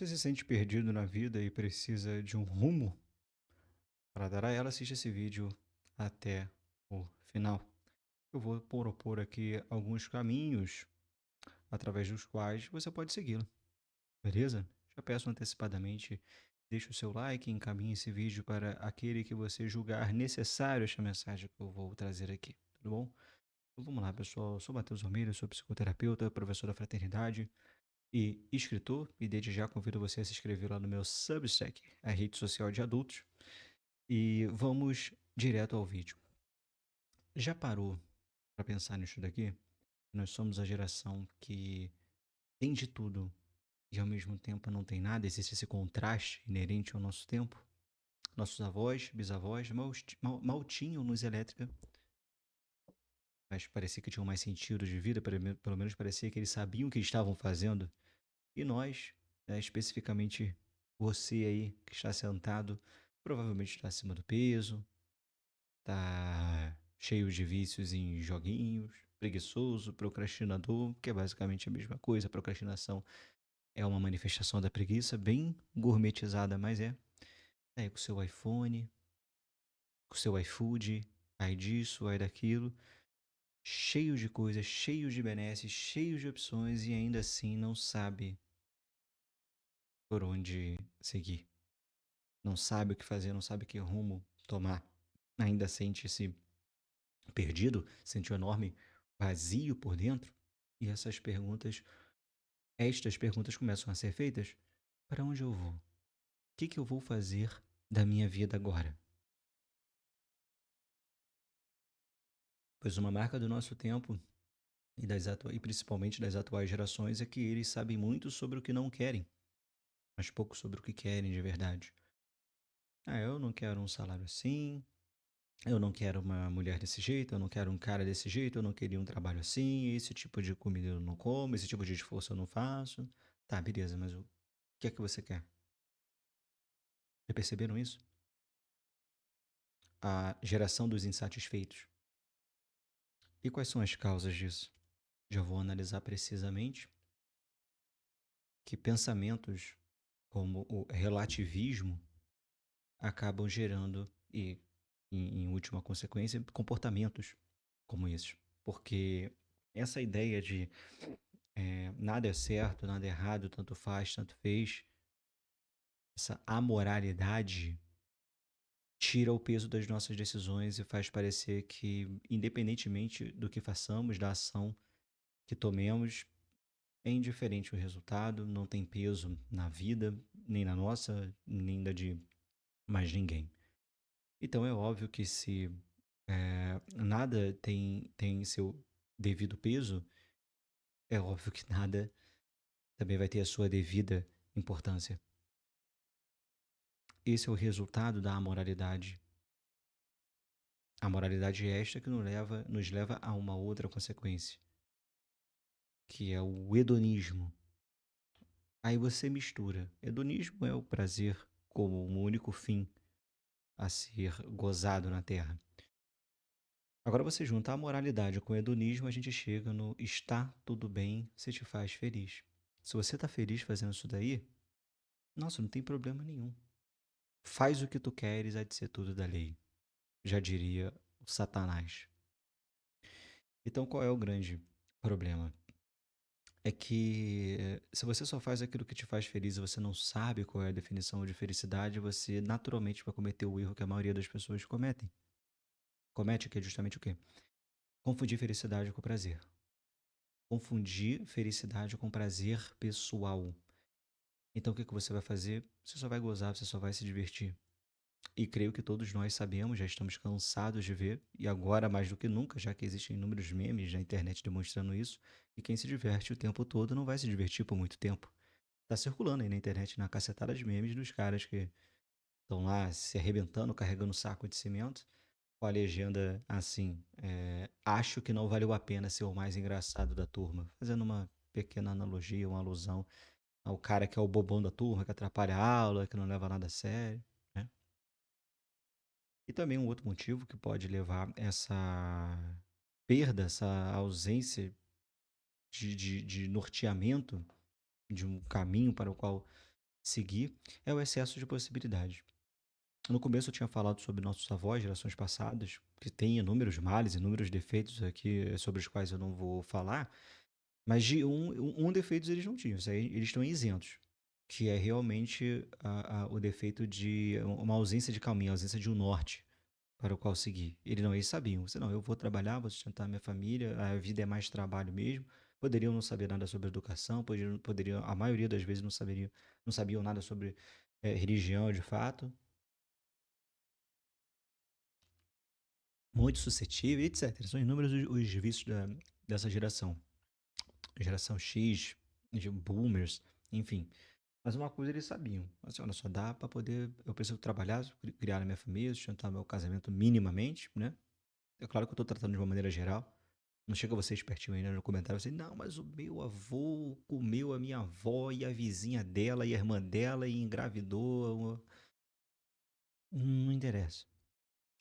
Você se sente perdido na vida e precisa de um rumo para dar a ela, assiste esse vídeo até o final. Eu vou propor aqui alguns caminhos através dos quais você pode segui-lo, beleza? Já peço antecipadamente, deixe o seu like e encaminhe esse vídeo para aquele que você julgar necessário esta mensagem que eu vou trazer aqui, tudo bom? Então vamos lá, pessoal. Eu sou Matheus Almeida, sou psicoterapeuta, professor da Fraternidade e escritor, e desde já convido você a se inscrever lá no meu Substack, a rede social de adultos, e vamos direto ao vídeo. Já parou para pensar nisso daqui? Nós somos a geração que tem de tudo e ao mesmo tempo não tem nada, existe esse contraste inerente ao nosso tempo. Nossos avós, bisavós mal tinham luz elétrica, mas parecia que tinham mais sentido de vida, pelo menos parecia que eles sabiam o que estavam fazendo. E nós, especificamente você aí que está sentado, provavelmente está acima do peso, está cheio de vícios em joguinhos, preguiçoso, procrastinador, que é basicamente a mesma coisa. A procrastinação é uma manifestação da preguiça, bem gourmetizada, mas é. Tá aí com o seu iPhone, com o seu iFood, aí disso, aí daquilo, cheio de coisas, cheio de benesses, cheio de opções e ainda assim não sabe por onde seguir. Não sabe o que fazer, não sabe que rumo tomar. Ainda sente-se perdido, sente um enorme vazio por dentro. E estas perguntas começam a ser feitas: para onde eu vou? O que eu vou fazer da minha vida agora? Pois uma marca do nosso tempo e principalmente das atuais gerações é que eles sabem muito sobre o que não querem, mas pouco sobre o que querem de verdade. Ah, eu não quero um salário assim, eu não quero uma mulher desse jeito, eu não quero um cara desse jeito, eu não queria um trabalho assim, esse tipo de comida eu não como, esse tipo de esforço eu não faço. Tá, beleza, mas o que é que você quer? Já perceberam isso? A geração dos insatisfeitos. E quais são as causas disso? Já vou analisar precisamente que pensamentos como o relativismo acabam gerando, e em última consequência, comportamentos como esses. Porque essa ideia de nada é certo, nada é errado, tanto faz, tanto fez. Essa amoralidade tira o peso das nossas decisões e faz parecer que, independentemente do que façamos, da ação que tomemos, é indiferente o resultado, não tem peso na vida, nem na nossa, nem da de mais ninguém. Então é óbvio que se nada tem seu devido peso, é óbvio que nada também vai ter a sua devida importância. Esse é o resultado da amoralidade. A moralidade é esta que nos leva a uma outra consequência, que é o hedonismo. Aí você mistura. Hedonismo é o prazer como um único fim a ser gozado na Terra. Agora você junta a moralidade com o hedonismo, a gente chega no está tudo bem se te faz feliz. Se você está feliz fazendo isso daí, nossa, não tem problema nenhum. Faz o que tu queres, há de ser tudo da lei. Já diria o Satanás. Então qual é o grande problema? É que se você só faz aquilo que te faz feliz e você não sabe qual é a definição de felicidade, você naturalmente vai cometer o erro que a maioria das pessoas cometem. Comete que é justamente o quê? Confundir felicidade com prazer. Confundir felicidade com prazer pessoal. Então o que você vai fazer? Você só vai gozar, você só vai se divertir. E creio que todos nós sabemos, já estamos cansados de ver, e agora mais do que nunca, já que existem inúmeros memes na internet demonstrando isso, e quem se diverte o tempo todo não vai se divertir por muito tempo. Tá circulando aí na internet na cacetada de memes dos caras que estão lá se arrebentando, carregando saco de cimento, com a legenda assim: acho que não valeu a pena ser o mais engraçado da turma. Fazendo uma pequena analogia, uma alusão ao cara que é o bobão da turma, que atrapalha a aula, que não leva nada a sério, né? E também um outro motivo que pode levar essa perda, essa ausência de norteamento de um caminho para o qual seguir, é o excesso de possibilidades. No começo eu tinha falado sobre nossos avós, gerações passadas, que têm inúmeros males, inúmeros defeitos aqui sobre os quais eu não vou falar, mas de um defeito eles não tinham, isso aí eles estão isentos, que é realmente o defeito de uma ausência de caminho, ausência de um norte para o qual seguir. Eles sabiam, você não, eu vou trabalhar, vou sustentar minha família, a vida é mais trabalho mesmo. Poderiam não saber nada sobre educação, poderiam, a maioria das vezes não sabiam nada sobre religião de fato, muito suscetível, etc. São inúmeros os vícios dessa geração X, de boomers, enfim. Mas uma coisa eles sabiam, assim, olha só, dá para poder, eu preciso trabalhar, criar a minha família, sustentar meu casamento minimamente, né? É claro que eu estou tratando de uma maneira geral. Não chega você espertinho aí, né, no comentário, você, não, mas o meu avô comeu a minha avó e a vizinha dela e a irmã dela e engravidou. Não interessa.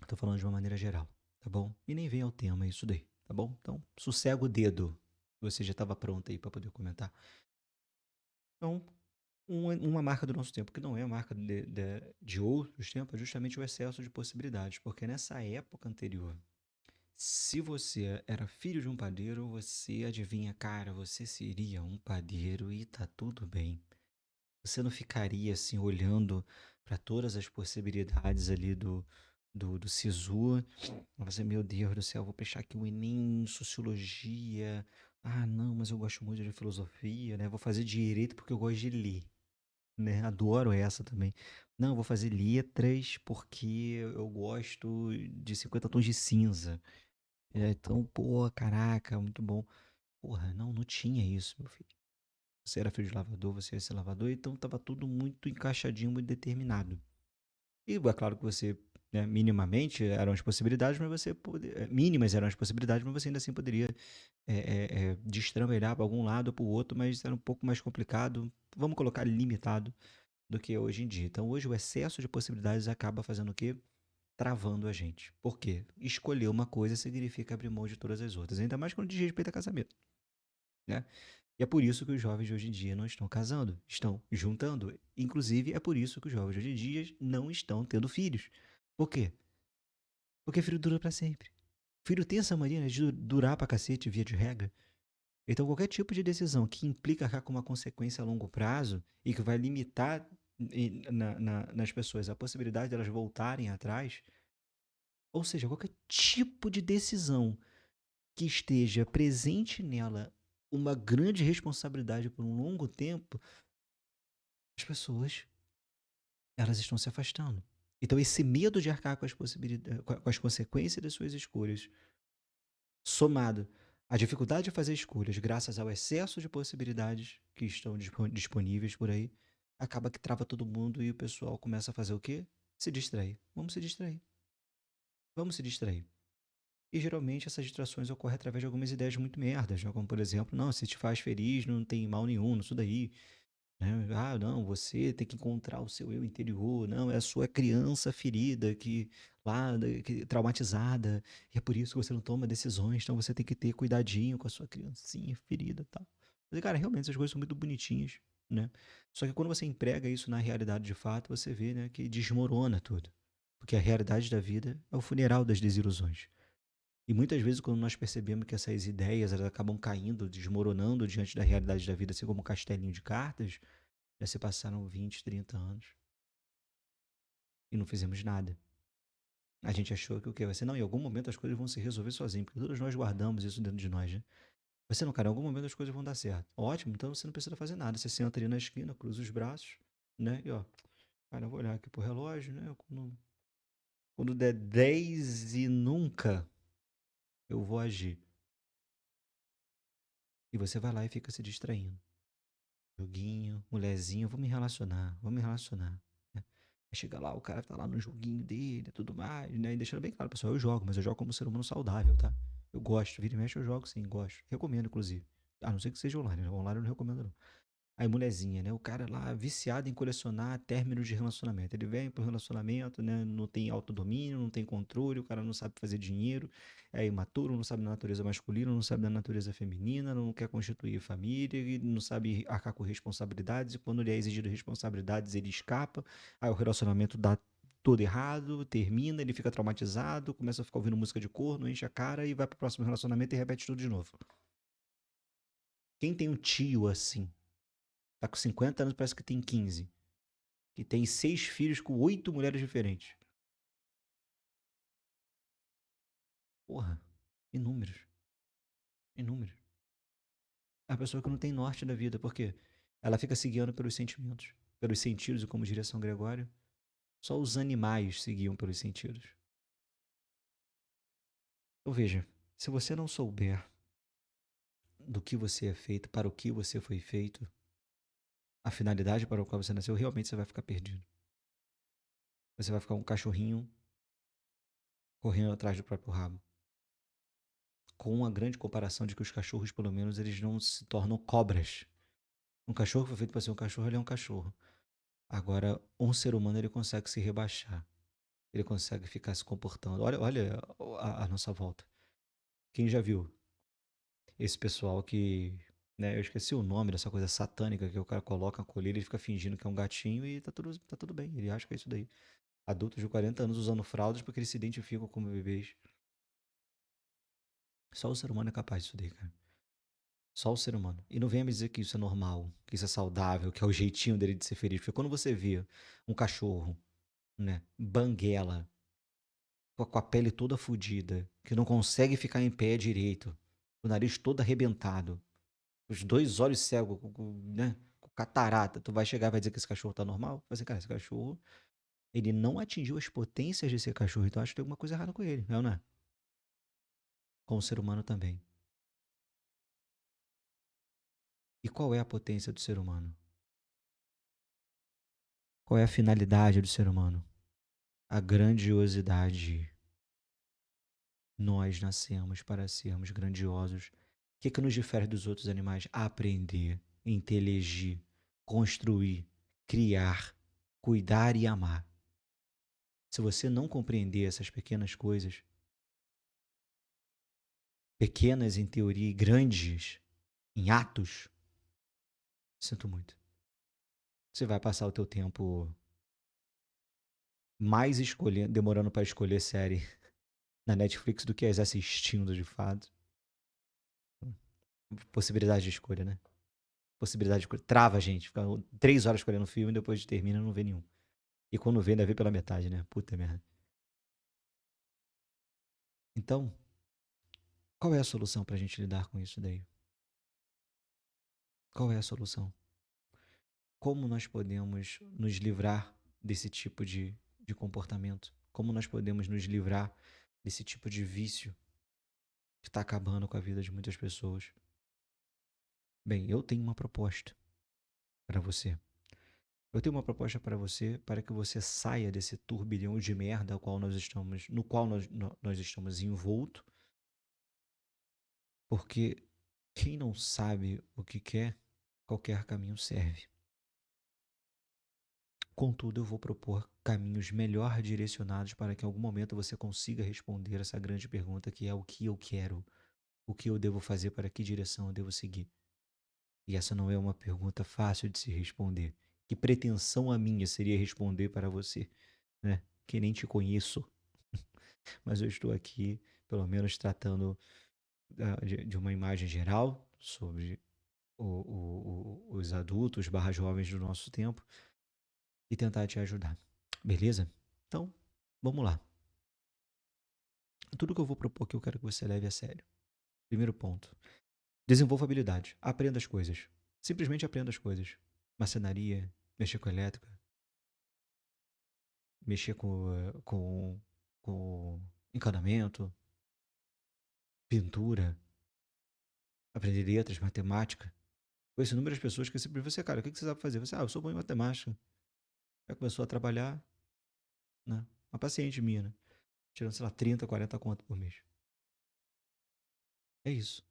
Estou falando de uma maneira geral, tá bom? E nem vem ao tema isso daí, tá bom? Então, sossega o dedo. Você já estava pronto aí para poder comentar. Então, uma marca do nosso tempo, que não é a marca de outros tempos, é justamente o excesso de possibilidades. Porque nessa época anterior, se você era filho de um padeiro, você adivinha, cara, você seria um padeiro e tá tudo bem. Você não ficaria assim olhando para todas as possibilidades ali do SISU. Você, meu Deus do céu, vou fechar aqui o Enem, sociologia. Ah, não, mas eu gosto muito de filosofia, né? Vou fazer direito porque eu gosto de ler, né? Adoro essa também. Não, eu vou fazer letras porque eu gosto de 50 tons de cinza. Então, pô, caraca, muito bom. Porra, não tinha isso, meu filho. Você era filho de lavador, você ia ser lavador, então tava tudo muito encaixadinho, muito determinado. E é claro que você, né, minimamente eram as possibilidades, mas mínimas eram as possibilidades, mas você ainda assim poderia destrambelhar para algum lado ou para o outro, mas era um pouco mais complicado, vamos colocar limitado, do que é hoje em dia. Então hoje o excesso de possibilidades acaba fazendo o quê? Travando a gente. Por quê? Escolher uma coisa significa abrir mão de todas as outras, ainda mais quando diz respeito a casamento, né? E é por isso que os jovens de hoje em dia não estão casando, estão juntando. Inclusive, é por isso que os jovens de hoje em dia não estão tendo filhos. Por quê? Porque filho dura pra sempre. Filho tem essa mania, né, de durar pra cacete, via de regra. Então, qualquer tipo de decisão que implica com uma consequência a longo prazo e que vai limitar nas pessoas a possibilidade delas voltarem atrás, ou seja, qualquer tipo de decisão que esteja presente nela uma grande responsabilidade por um longo tempo, as pessoas elas estão se afastando. Então esse medo de arcar com as possibilidades, com as consequências das suas escolhas, somado à dificuldade de fazer escolhas graças ao excesso de possibilidades que estão disponíveis por aí, acaba que trava todo mundo e o pessoal começa a fazer o quê? Se distrair. Vamos se distrair. Vamos se distrair. E geralmente essas distrações ocorrem através de algumas ideias muito merdas, né? Como por exemplo, não, se te faz feliz, não tem mal nenhum nisso daí, né? Ah, não, você tem que encontrar o seu eu interior, não, é a sua criança ferida traumatizada, e é por isso que você não toma decisões, então você tem que ter cuidadinho com a sua criancinha ferida, e tal. Mas, cara, realmente essas coisas são muito bonitinhas, né? Só que quando você emprega isso na realidade de fato, você vê, né, que desmorona tudo. Porque a realidade da vida é o funeral das desilusões. E muitas vezes, quando nós percebemos que essas ideias elas acabam caindo, desmoronando diante da realidade da vida, assim como um castelinho de cartas, já se passaram 20, 30 anos e não fizemos nada. A gente achou que o quê? Vai ser, não, em algum momento as coisas vão se resolver sozinho, porque todos nós guardamos isso dentro de nós, né? Vai ser, não, cara, em algum momento as coisas vão dar certo. Ótimo, então você não precisa fazer nada. Você senta ali na esquina, cruza os braços, né? E ó, cara, eu vou olhar aqui pro relógio, né? Quando der 10 e nunca, eu vou agir. E você vai lá e fica se distraindo. Joguinho, mulherzinha, vou me relacionar, né. Aí chega lá, o cara tá lá no joguinho dele e tudo mais, né, e deixando bem claro, pessoal, eu jogo, mas eu jogo como ser humano saudável, tá. Eu gosto, vira e mexe eu jogo sim, gosto. Recomendo inclusive. A não ser que seja online, né, online eu não recomendo não. Aí mulherzinha, né? O cara lá viciado em colecionar términos de relacionamento. Ele vem pro relacionamento, né? Não tem autodomínio, não tem controle, o cara não sabe fazer dinheiro, é imaturo, não sabe da natureza masculina, não sabe da natureza feminina, não quer constituir família, e não sabe arcar com responsabilidades, e quando lhe é exigido responsabilidades, ele escapa, aí o relacionamento dá tudo errado, termina, ele fica traumatizado, começa a ficar ouvindo música de corno, enche a cara e vai pro próximo relacionamento e repete tudo de novo. Quem tem um tio assim? Tá com 50 anos, parece que tem 15. Que tem 6 filhos com 8 mulheres diferentes. Porra, inúmeros. Inúmeros. É a pessoa que não tem norte da vida, por quê? Ela fica se guiando pelos sentimentos, pelos sentidos, e como diria São Gregório, só os animais se guiam pelos sentidos. Então veja, se você não souber do que você é feito, para o que você foi feito, a finalidade para a qual você nasceu, realmente você vai ficar perdido. Você vai ficar um cachorrinho correndo atrás do próprio rabo. Com a grande comparação de que os cachorros, pelo menos, eles não se tornam cobras. Um cachorro foi feito para ser um cachorro, ele é um cachorro. Agora, um ser humano, ele consegue se rebaixar. Ele consegue ficar se comportando. Olha a nossa volta. Quem já viu esse pessoal que, né, eu esqueci o nome dessa coisa satânica que o cara coloca a colher, ele fica fingindo que é um gatinho e tá tudo bem. Ele acha que é isso daí. Adultos de 40 anos usando fraldas porque eles se identificam como bebês. Só o ser humano é capaz disso daí, cara. Só o ser humano. E não venha me dizer que isso é normal, que isso é saudável, que é o jeitinho dele de ser feliz. Porque quando você vê um cachorro, né, banguela, com a pele toda fodida, que não consegue ficar em pé direito, o nariz todo arrebentado, os dois olhos cegos, né, com catarata, tu vai chegar e vai dizer que esse cachorro tá normal? Vai dizer, cara, esse cachorro, ele não atingiu as potências de ser cachorro, então acho que tem alguma coisa errada com ele, não é? Com o ser humano também. E qual é a potência do ser humano? Qual é a finalidade do ser humano? A grandiosidade. Nós nascemos para sermos grandiosos. O que nos difere dos outros animais? Aprender, inteligir, construir, criar, cuidar e amar. Se você não compreender essas pequenas coisas, pequenas em teoria e grandes em atos, sinto muito. Você vai passar o teu tempo mais escolhendo, demorando para escolher série na Netflix do que as assistindo de fato. Possibilidade de escolha, né? Possibilidade de escolha. Trava a gente. Fica 3 horas escolhendo filme e depois termina e não vê nenhum. E quando vê, ainda vê pela metade, né? Puta merda. Então, qual é a solução pra gente lidar com isso daí? Qual é a solução? Como nós podemos nos livrar desse tipo de comportamento? Como nós podemos nos livrar desse tipo de vício que está acabando com a vida de muitas pessoas? Bem, eu tenho uma proposta para você. Eu tenho uma proposta para você para que você saia desse turbilhão de merda no qual nós estamos envolto, porque quem não sabe o que quer, qualquer caminho serve. Contudo, eu vou propor caminhos melhor direcionados para que em algum momento você consiga responder essa grande pergunta que é o que eu quero, o que eu devo fazer, para que direção eu devo seguir. E essa não é uma pergunta fácil de se responder. Que pretensão a minha seria responder para você, né? Que nem te conheço, mas eu estou aqui, pelo menos, tratando de uma imagem geral sobre os adultos barra jovens do nosso tempo e tentar te ajudar. Beleza? Então, vamos lá. Tudo que eu vou propor aqui eu quero que você leve a sério. Primeiro ponto. Desenvolva habilidade. Aprenda as coisas. Simplesmente aprenda as coisas. Marcenaria, mexer com elétrica, mexer com encanamento, pintura, aprender letras, matemática. Conheço inúmeras pessoas que sempre você, cara, o que você sabe fazer? Você, eu sou bom em matemática. Aí começou a trabalhar, né? Uma paciente minha, né? Tirando, sei lá, 30, 40 conto por mês. É isso.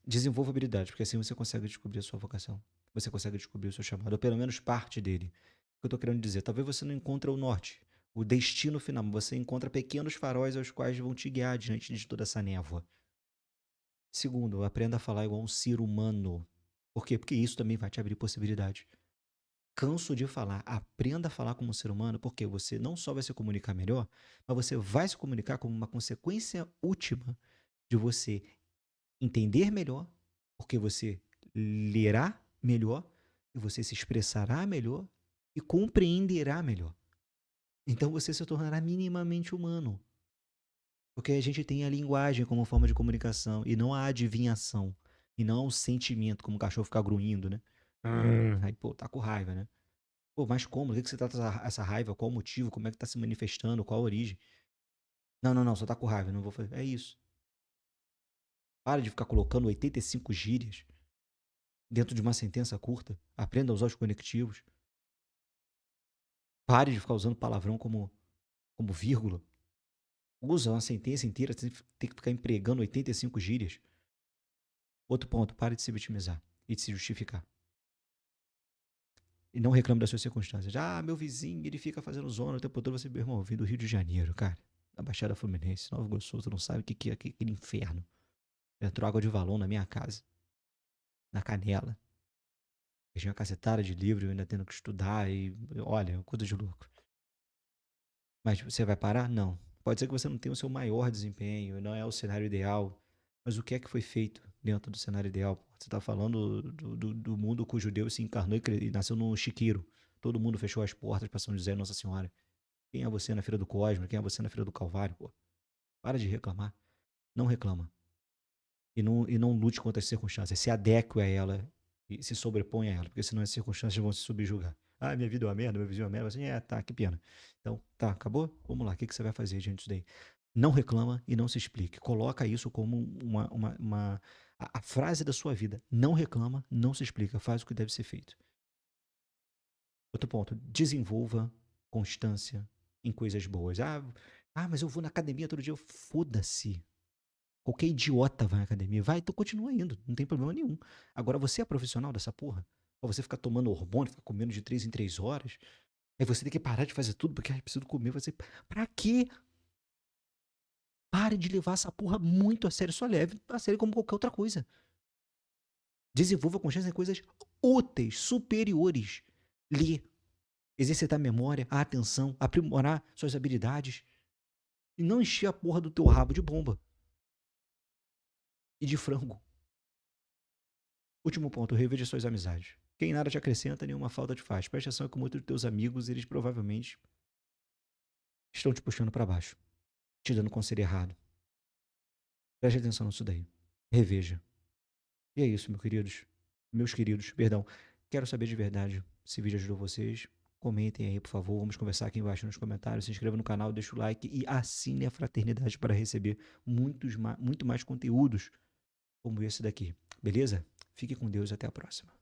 Desenvolva habilidades, porque assim você consegue descobrir a sua vocação. Você consegue descobrir o seu chamado, ou pelo menos parte dele. O que eu estou querendo dizer? Talvez você não encontre o norte, o destino final, mas você encontra pequenos faróis aos quais vão te guiar diante de toda essa névoa. Segundo, aprenda a falar igual um ser humano. Por quê? Porque isso também vai te abrir possibilidades. Canso de falar, aprenda a falar como um ser humano, porque você não só vai se comunicar melhor, mas você vai se comunicar como uma consequência última de você entender melhor, porque você lerá melhor e você se expressará melhor e compreenderá melhor. Então você se tornará minimamente humano, porque a gente tem a linguagem como forma de comunicação e não a adivinhação, e não o sentimento, como o cachorro ficar grunhindo, né? Aí, pô, tá com raiva, né? Pô, mas como? O que que você trata essa raiva? Qual o motivo? Como é que tá se manifestando? Qual a origem? Não, não, não, só tá com raiva, não vou fazer. É isso. Para de ficar colocando 85 gírias dentro de uma sentença curta. Aprenda a usar os conectivos. Pare de ficar usando palavrão como vírgula. Usa uma sentença inteira, tem que ficar empregando 85 gírias. Outro ponto, pare de se vitimizar e de se justificar. E não reclame das suas circunstâncias. Ah, meu vizinho, ele fica fazendo zona o tempo todo. Você, meu irmão, vem do Rio de Janeiro, cara. Da Baixada Fluminense, Nova Iguaçu, tu não sabe o que é aquele inferno. Entrou água de valão na minha casa, na canela. Tinha uma cacetada de livro, eu ainda tendo que estudar e, olha, coisa de louco. Mas você vai parar? Não. Pode ser que você não tenha o seu maior desempenho, não é o cenário ideal, mas o que é que foi feito dentro do cenário ideal? Você está falando do mundo cujo Deus se encarnou e nasceu no chiqueiro. Todo mundo fechou as portas para São José e Nossa Senhora. Quem é você na Feira do Cosmo? Quem é você na Feira do Calvário? Pô? Para de reclamar. Não reclama. E não lute contra as circunstâncias. Se adeque a ela e se sobrepõe a ela, porque senão as circunstâncias vão se subjugar. Ah, minha vida é uma merda, meu vizinho é uma merda. Assim, tá, que pena. Então, tá, acabou? Vamos lá, o que você vai fazer diante disso daí? Não reclama e não se explique. Coloca isso como a frase da sua vida. Não reclama, não se explica, faz o que deve ser feito. Outro ponto, desenvolva constância em coisas boas. Mas eu vou na academia todo dia. Foda-se. Qualquer idiota vai na academia. Vai, então continua indo. Não tem problema nenhum. Agora, você é profissional dessa porra? Ou você fica tomando hormônio, fica comendo de 3 em 3 horas? Aí você tem que parar de fazer tudo porque preciso comer. Você, pra quê? Pare de levar essa porra muito a sério. Só leve a sério como qualquer outra coisa. Desenvolva consciência em coisas úteis, superiores. Ler, exercitar a memória, a atenção, aprimorar suas habilidades. E não encher a porra do teu rabo de bomba. E de frango. Último ponto, reveja suas amizades. Quem nada te acrescenta, nenhuma falta te faz. Preste atenção que muitos dos teus amigos, eles provavelmente estão te puxando para baixo, te dando conselho errado. Preste atenção nisso daí. Reveja. E é isso, meus queridos, perdão. Quero saber de verdade se o vídeo ajudou vocês. Comentem aí, por favor. Vamos conversar aqui embaixo nos comentários. Se inscreva no canal, deixa o like e assine a Fraternidade para receber muito mais conteúdos como esse daqui. Beleza? Fique com Deus e até a próxima.